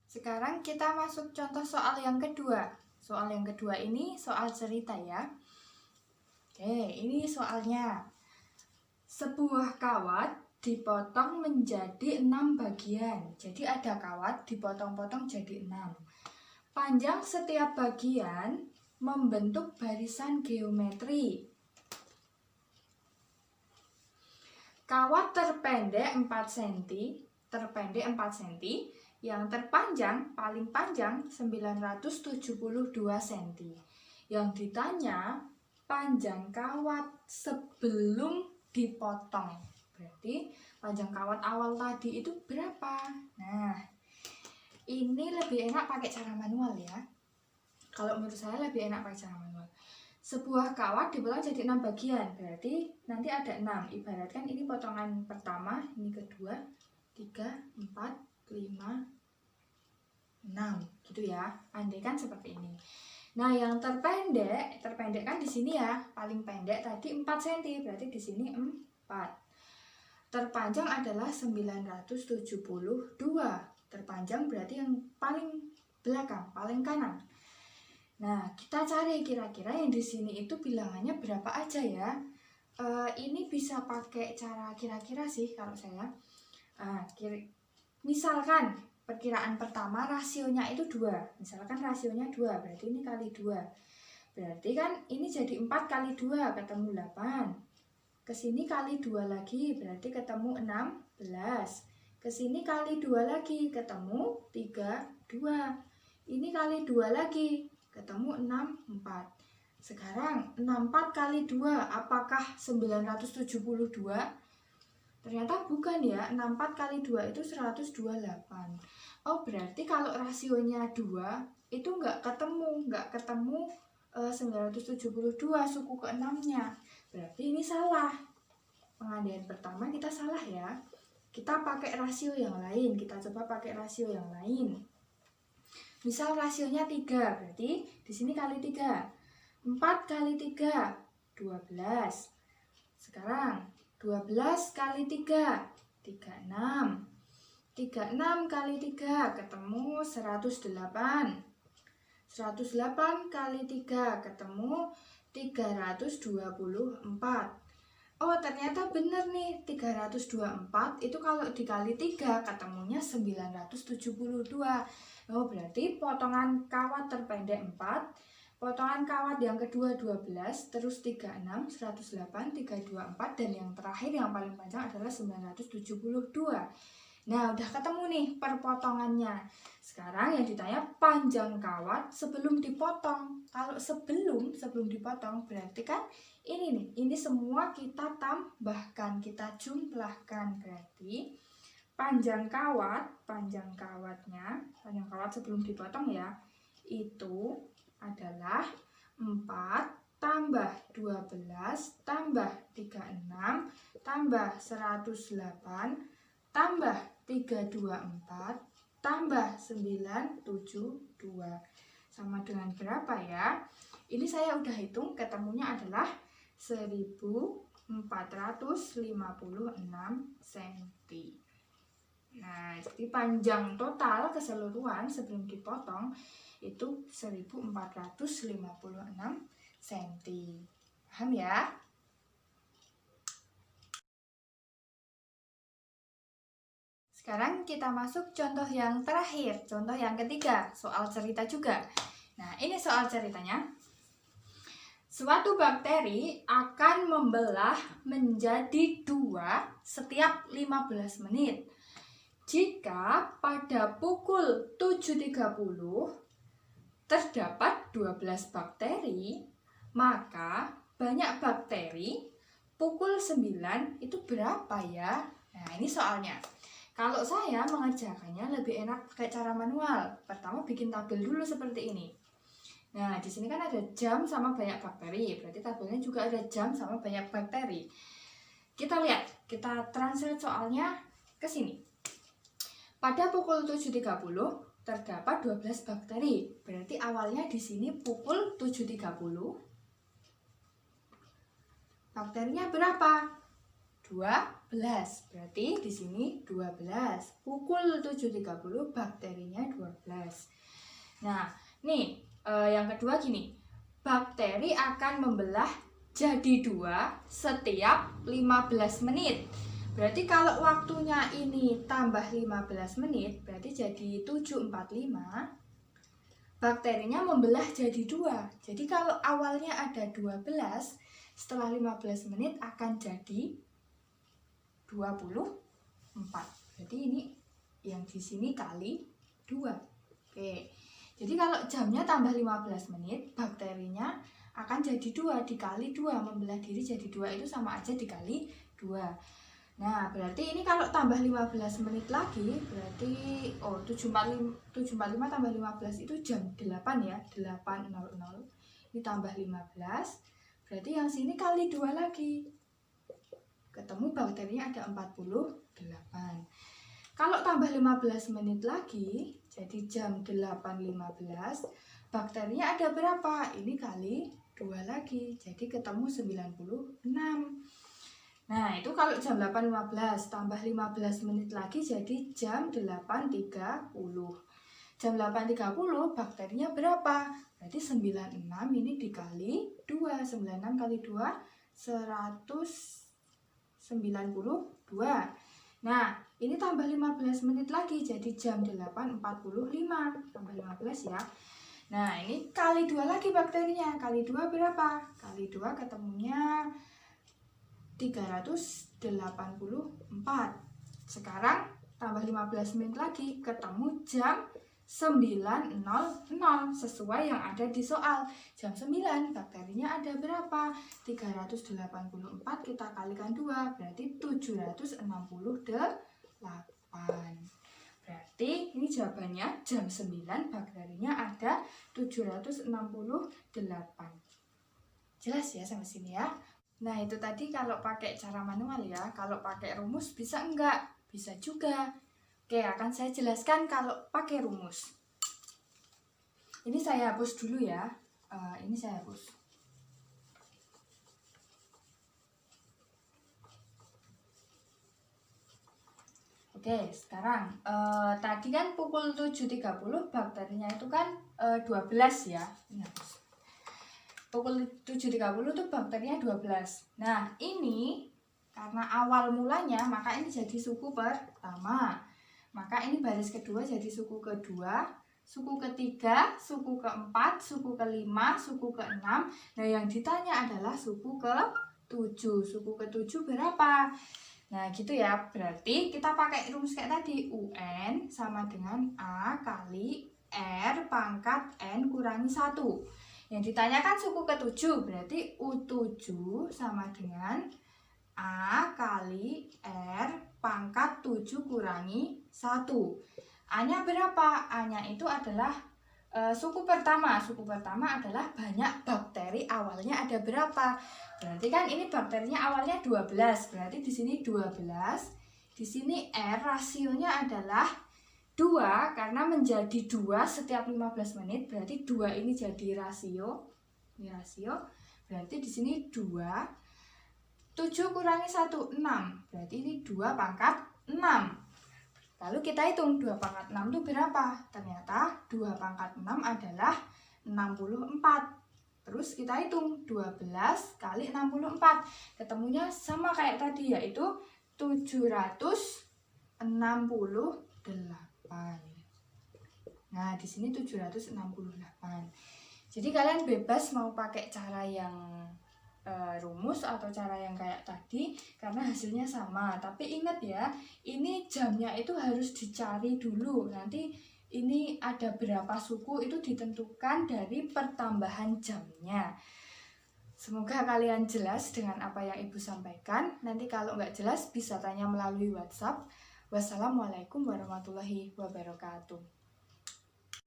Sekarang kita masuk contoh soal yang kedua. Soal yang kedua ini soal cerita ya. Oke, ini soalnya. Sebuah kawat dipotong menjadi 6 bagian. Jadi ada kawat dipotong-potong jadi 6. Panjang setiap bagian membentuk barisan geometri. Kawat terpendek 4 cm, yang terpanjang paling panjang 972 cm. Yang ditanya panjang kawat sebelum dipotong. Berarti panjang kawat awal tadi itu berapa? Nah, ini lebih enak pakai cara manual ya. Kalau menurut saya lebih enak pakai cara manual. Sebuah kawat dipotong jadi 6 bagian, berarti nanti ada 6. Ibaratkan ini potongan pertama, ini kedua, 3, 4, 5, 6 gitu ya. Andaikan seperti ini. Nah, yang terpendek kan di sini ya, paling pendek tadi 4 cm, berarti di sini 4. Terpanjang adalah 972. Terpanjang berarti yang paling belakang, paling kanan. Nah, kita cari kira-kira yang di sini itu bilangannya berapa aja ya. Ini bisa pakai cara kira-kira sih kalau saya. Misalkan perkiraan pertama rasionya itu 2. Misalkan rasionya 2, berarti ini kali 2. Berarti kan ini jadi 4 kali 2, ketemu 8. Kesini kali 2 lagi, berarti ketemu 16. Kesini kali 2 lagi, ketemu 32. Ini kali 2 lagi, ketemu 64. Sekarang 64 kali 2, apakah 972? Ternyata bukan ya, 64 kali 2 itu 128. Oh, berarti kalau rasionya 2, itu nggak ketemu 972 suku ke-6-nya. Berarti ini salah. Pengandaian pertama kita salah ya. Kita pakai rasio yang lain, kita coba pakai rasio yang lain. Misal rasionya 3, berarti di sini kali 3. 4 kali 3, 12. Sekarang 12 kali 3, 36. 36 kali 3, ketemu 108. 108 kali 3, ketemu 324. Oh, ternyata benar nih, 324 itu kalau dikali 3 ketemunya 972. Oh, berarti potongan kawat terpendek 4, potongan kawat yang kedua 12, terus 36, 108, 324, dan yang terakhir yang paling panjang adalah 972. Nah, udah ketemu nih perpotongannya. Sekarang yang ditanya panjang kawat sebelum dipotong. Kalau sebelum dipotong berarti kan ini nih, ini semua kita tambahkan, kita jumlahkan. Berarti panjang kawat sebelum dipotong ya, itu adalah 4 tambah 12 tambah 36 tambah 108 tambah 324 tambah 972 sama dengan berapa ya? Ini saya udah hitung, ketemunya adalah 1456 cm. Nah, jadi panjang total keseluruhan sebelum dipotong itu 1456 cm. Paham ya? Sekarang kita masuk contoh yang terakhir, contoh yang ketiga, soal cerita juga. Nah, ini soal ceritanya. Suatu bakteri akan membelah menjadi 2 setiap 15 menit. Jika pada pukul 7.30 terdapat 12 bakteri, maka banyak bakteri pukul 9 itu berapa ya? Nah, ini soalnya. Kalau saya mengerjakannya lebih enak pakai cara manual. Pertama bikin tabel dulu seperti ini. Nah, di sini kan ada jam sama banyak bakteri. Berarti tabelnya juga ada jam sama banyak bakteri. Kita lihat, kita translate soalnya ke sini. Pada pukul 7.30 terdapat 12 bakteri. Berarti awalnya di sini pukul 7.30. Bakterinya berapa? 12. Berarti di sini 12. Pukul 7.30 bakterinya 12. Nah, nih yang kedua gini. Bakteri akan membelah jadi 2 setiap 15 menit. Berarti kalau waktunya ini tambah 15 menit, berarti jadi 7.45. Bakterinya membelah jadi 2. Jadi kalau awalnya ada 12, setelah 15 menit akan jadi 24. Berarti ini yang di sini kali 2. Oke. Jadi kalau jamnya tambah 15 menit, bakterinya akan jadi 2 dikali 2. Membelah diri jadi 2 itu sama aja dikali 2. Nah, berarti ini kalau tambah 15 menit lagi, berarti 7.45 tambah 15 itu jam 8 ya, 8.00. Ini tambah 15, berarti yang sini kali 2 lagi. Ketemu bakterinya ada 48. Kalau tambah 15 menit lagi, jadi jam 8.15, bakterinya ada berapa? Ini kali 2 lagi, jadi ketemu 96. Nah, itu kalau jam 8.15 tambah 15 menit lagi jadi jam 8.30. Jam 8.30 bakterinya berapa? Berarti 96 ini dikali 2. 96 kali 2, 192. Nah, ini tambah 15 menit lagi jadi jam 8.45. Tambah 15 ya. Nah, ini kali 2 lagi bakterinya. Kali 2 berapa? Kali 2 ketemunya 384. Sekarang tambah 15 menit lagi ketemu jam 9.00 sesuai yang ada di soal. Jam 9 bakterinya ada berapa? 384 kita kalikan 2 berarti 768. Berarti ini jawabannya jam 9 bakterinya ada 768. Jelas ya sampai sini ya. Nah, itu tadi kalau pakai cara manual ya. Kalau pakai rumus bisa enggak? Bisa juga. Oke, akan saya jelaskan kalau pakai rumus. Ini saya hapus dulu ya. Ini saya hapus. Oke, sekarang tadi kan pukul 7.30 bakterinya itu kan 12 ya. Ini hapus. Pukul 7.30 tuh bakterinya 12. Nah, ini karena awal mulanya maka ini jadi suku pertama. Maka ini baris kedua jadi suku kedua, suku ketiga, suku keempat, suku kelima, suku keenam. Nah, yang ditanya adalah suku ke-7. Suku ke-7 berapa? Nah, gitu ya. Berarti kita pakai rumus kayak tadi. UN sama dengan A kali R pangkat N kurangi 1. Yang ditanyakan suku ke-7, berarti U7 sama dengan A kali R pangkat 7 kurangi 1. A-nya berapa? A-nya itu adalah suku pertama. Suku pertama adalah banyak bakteri awalnya ada berapa? Berarti kan ini bakterinya awalnya 12. Berarti di sini 12. Di sini R rasionya adalah 2 karena menjadi 2 setiap 15 menit. Berarti 2 ini jadi rasio. Ini rasio. Berarti di sini 2. 7 kurangi 1, 6. Berarti ini 2 pangkat 6. Lalu kita hitung 2 pangkat 6 itu berapa? Ternyata 2 pangkat 6 adalah 64. Terus kita hitung 12 kali 64. Ketemunya sama kayak tadi, yaitu 768. Nah, di sini 768. Jadi kalian bebas mau pakai cara yang rumus atau cara yang kayak tadi karena hasilnya sama. Tapi ingat ya, ini jamnya itu harus dicari dulu. Nanti ini ada berapa suku itu ditentukan dari pertambahan jamnya. Semoga kalian jelas dengan apa yang Ibu sampaikan. Nanti kalau nggak jelas bisa tanya melalui WhatsApp. Wassalamualaikum warahmatullahi wabarakatuh.